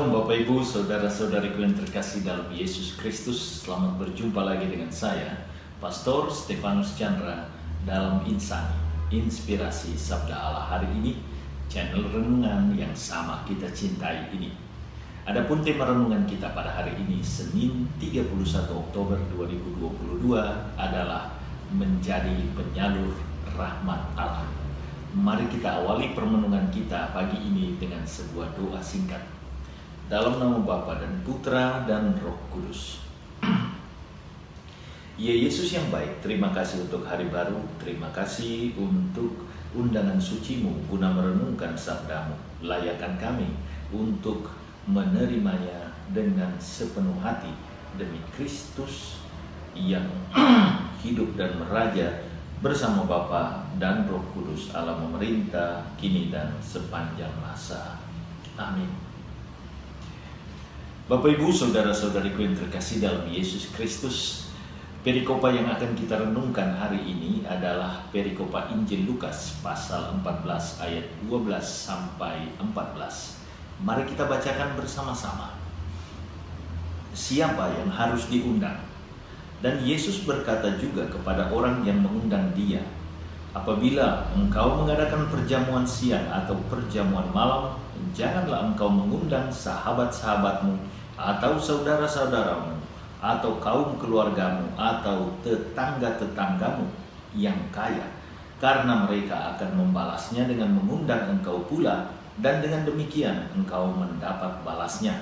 Shalom Bapak Ibu, Saudara-saudariku yang terkasih dalam Yesus Kristus. Selamat berjumpa lagi dengan saya, Pastor Stefanus Chandra, dalam Insani, Inspirasi Sabda Allah. Hari ini, channel renungan yang sama kita cintai ini. Adapun tema renungan kita pada hari ini, Senin 31 Oktober 2022 adalah menjadi penyalur rahmat Allah. Mari kita awali permenungan kita pagi ini dengan sebuah doa singkat. Dalam nama Bapa dan Putra dan Roh Kudus. Ya Yesus yang baik, terima kasih untuk hari baru, terima kasih untuk undangan sucimu guna merenungkan sabdamu. Layakkan kami untuk menerimanya dengan sepenuh hati demi Kristus yang hidup dan meraja bersama Bapa dan Roh Kudus, Allah memerintah kini dan sepanjang masa. Amin. Bapak Ibu, saudara-saudariku yang terkasih dalam Yesus Kristus, perikopa yang akan kita renungkan hari ini adalah perikopa Injil Lukas pasal 14 ayat 12 sampai 14. Mari kita bacakan bersama-sama. Siapa yang harus diundang? Dan Yesus berkata juga kepada orang yang mengundang dia, apabila engkau mengadakan perjamuan siang atau perjamuan malam, janganlah engkau mengundang sahabat-sahabatmu atau saudara-saudaramu atau kaum keluargamu atau tetangga-tetanggamu yang kaya, karena mereka akan membalasnya dengan mengundang engkau pula, dan dengan demikian engkau mendapat balasnya.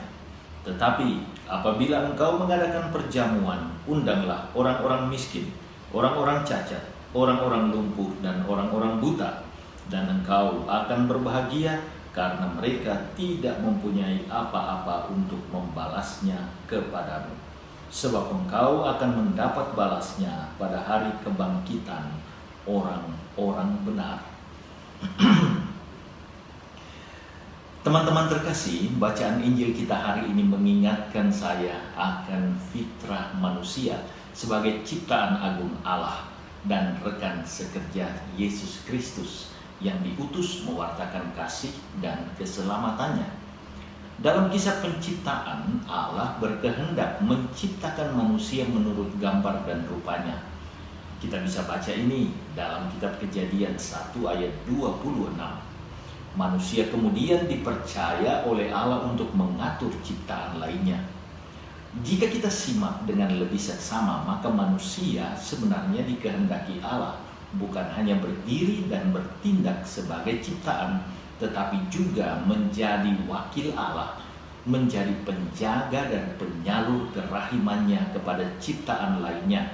Tetapi apabila engkau mengadakan perjamuan, undanglah orang-orang miskin, orang-orang cacat, orang-orang lumpuh, dan orang-orang buta, dan engkau akan berbahagia karena mereka tidak mempunyai apa-apa untuk membalasnya kepadamu. Sebab engkau akan mendapat balasnya pada hari kebangkitan orang-orang benar. Teman-teman terkasih, bacaan Injil kita hari ini mengingatkan saya akan fitrah manusia sebagai ciptaan agung Allah dan rekan sekerja Yesus Kristus yang diutus mewartakan kasih dan keselamatannya. Dalam kisah penciptaan, Allah berkehendak menciptakan manusia menurut gambar dan rupanya. Kita bisa baca ini dalam kitab Kejadian 1 ayat 26. Manusia kemudian dipercaya oleh Allah untuk mengatur ciptaan lainnya. Jika kita simak dengan lebih seksama, maka manusia sebenarnya dikehendaki Allah bukan hanya berdiri dan bertindak sebagai ciptaan, tetapi juga menjadi wakil Allah, menjadi penjaga dan penyalur kerahimannya kepada ciptaan lainnya.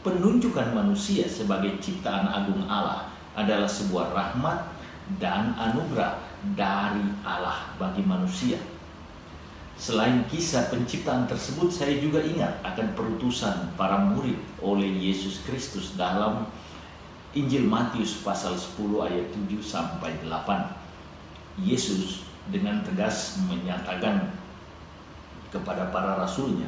Penunjukan manusia sebagai ciptaan agung Allah adalah sebuah rahmat dan anugerah dari Allah bagi manusia. Selain kisah penciptaan tersebut, saya juga ingat akan perutusan para murid oleh Yesus Kristus dalam Injil Matius pasal 10 ayat 7 sampai 8. Yesus dengan tegas menyatakan kepada para rasulnya,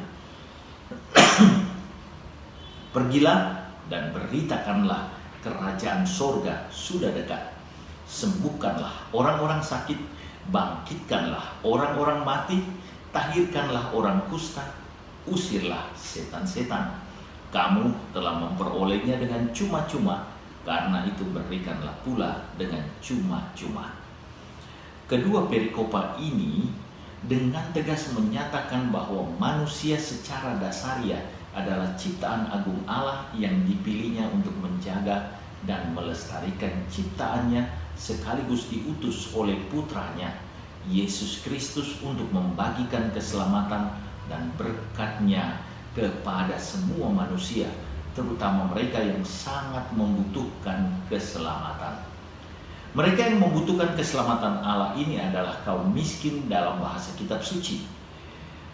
pergilah dan beritakanlah kerajaan sorga sudah dekat. Sembuhkanlah orang-orang sakit, bangkitkanlah orang-orang mati, tahirkanlah orang kusta, usirlah setan-setan. Kamu telah memperolehnya dengan cuma-cuma, karena itu berikanlah pula dengan cuma-cuma. Kedua perikopa ini dengan tegas menyatakan bahwa manusia secara dasariah adalah ciptaan agung Allah yang dipilihnya untuk menjaga dan melestarikan ciptaannya, sekaligus diutus oleh putranya Yesus Kristus untuk membagikan keselamatan dan berkatnya kepada semua manusia, terutama mereka yang sangat membutuhkan keselamatan. Mereka yang membutuhkan keselamatan Allah ini adalah kaum miskin dalam bahasa kitab suci.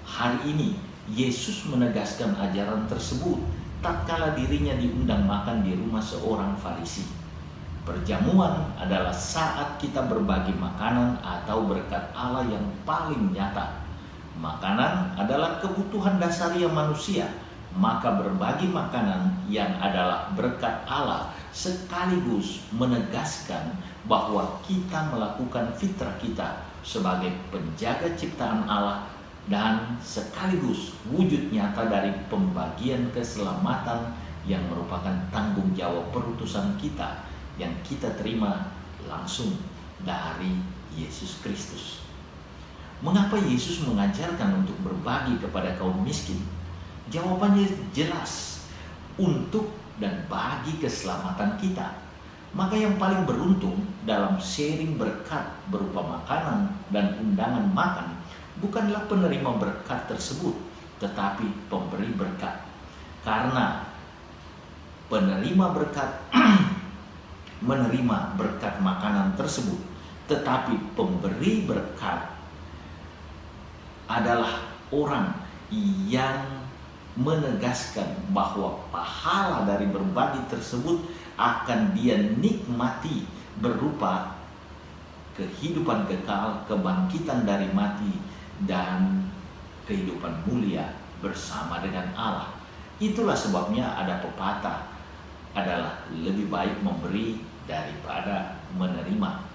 Hari ini Yesus menegaskan ajaran tersebut tatkala dirinya diundang makan di rumah seorang Farisi. Perjamuan adalah saat kita berbagi makanan atau berkat Allah yang paling nyata. Makanan adalah kebutuhan dasariah manusia. maka berbagi makanan yang adalah berkat Allah sekaligus menegaskan bahwa kita melakukan fitrah kita sebagai penjaga ciptaan Allah dan sekaligus wujud nyata dari pembagian keselamatan yang merupakan tanggung jawab perutusan kita yang kita terima langsung dari Yesus Kristus. Mengapa Yesus mengajarkan untuk berbagi kepada kaum miskin? Jawabannya jelas, untuk dan bagi keselamatan kita. Maka yang paling beruntung dalam sharing berkat berupa makanan dan undangan makan bukanlah penerima berkat tersebut, tetapi pemberi berkat. Karena penerima berkat menerima berkat makanan tersebut, tetapi pemberi berkat adalah orang yang menegaskan bahwa pahala dari berbagi tersebut akan dia nikmati berupa kehidupan kekal, kebangkitan dari mati, dan kehidupan mulia bersama dengan Allah. Itulah sebabnya ada pepatah, adalah lebih baik memberi daripada menerima.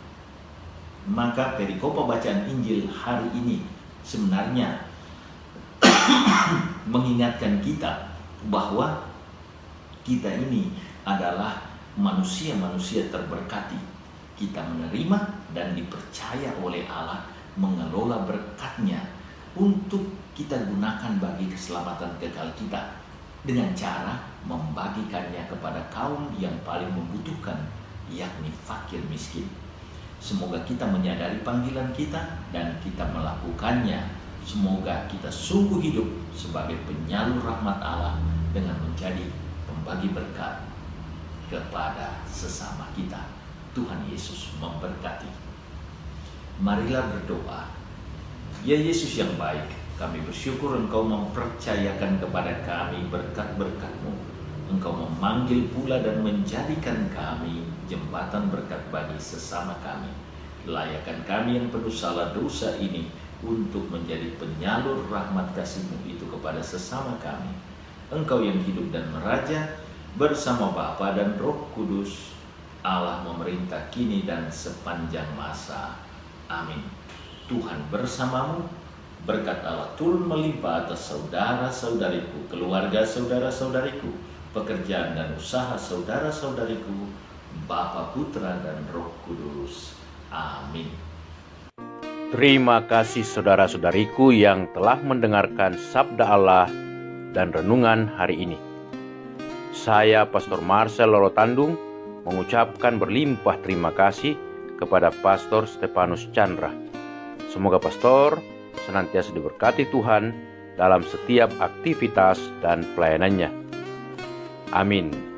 Maka perikopa bacaan Injil hari ini sebenarnya mengingatkan kita bahwa kita ini adalah manusia-manusia terberkati. Kita menerima dan dipercaya oleh Allah mengelola berkat-Nya untuk kita gunakan bagi keselamatan kekal kita dengan cara membagikannya kepada kaum yang paling membutuhkan, yakni fakir miskin. Semoga kita menyadari panggilan kita dan kita melakukannya. Semoga kita sungguh hidup sebagai penyalur rahmat Allah dengan menjadi pembagi berkat kepada sesama kita. Tuhan Yesus memberkati. Marilah berdoa. Ya Yesus yang baik, kami bersyukur Engkau mempercayakan kepada kami berkat-berkat-Mu. Engkau memanggil pula dan menjadikan kami jembatan berkat bagi sesama kami. Layakan kami yang penuh salah dosa ini untuk menjadi penyalur rahmat kasih-Mu itu kepada sesama kami. Engkau yang hidup dan meraja bersama Bapa dan Roh Kudus, Allah memerintah kini dan sepanjang masa. Amin. Tuhan bersamamu, berkat Allah turun melimpah atas saudara-saudariku, keluarga saudara-saudariku, pekerjaan dan usaha saudara-saudariku, Bapa, Putra, dan Roh Kudus. Amin. Terima kasih saudara-saudariku yang telah mendengarkan sabda Allah dan renungan hari ini. Saya Pastor Marcel Lolotandung mengucapkan berlimpah terima kasih kepada Pastor Stefanus Chandra. Semoga Pastor senantiasa diberkati Tuhan dalam setiap aktivitas dan pelayanannya. Amin.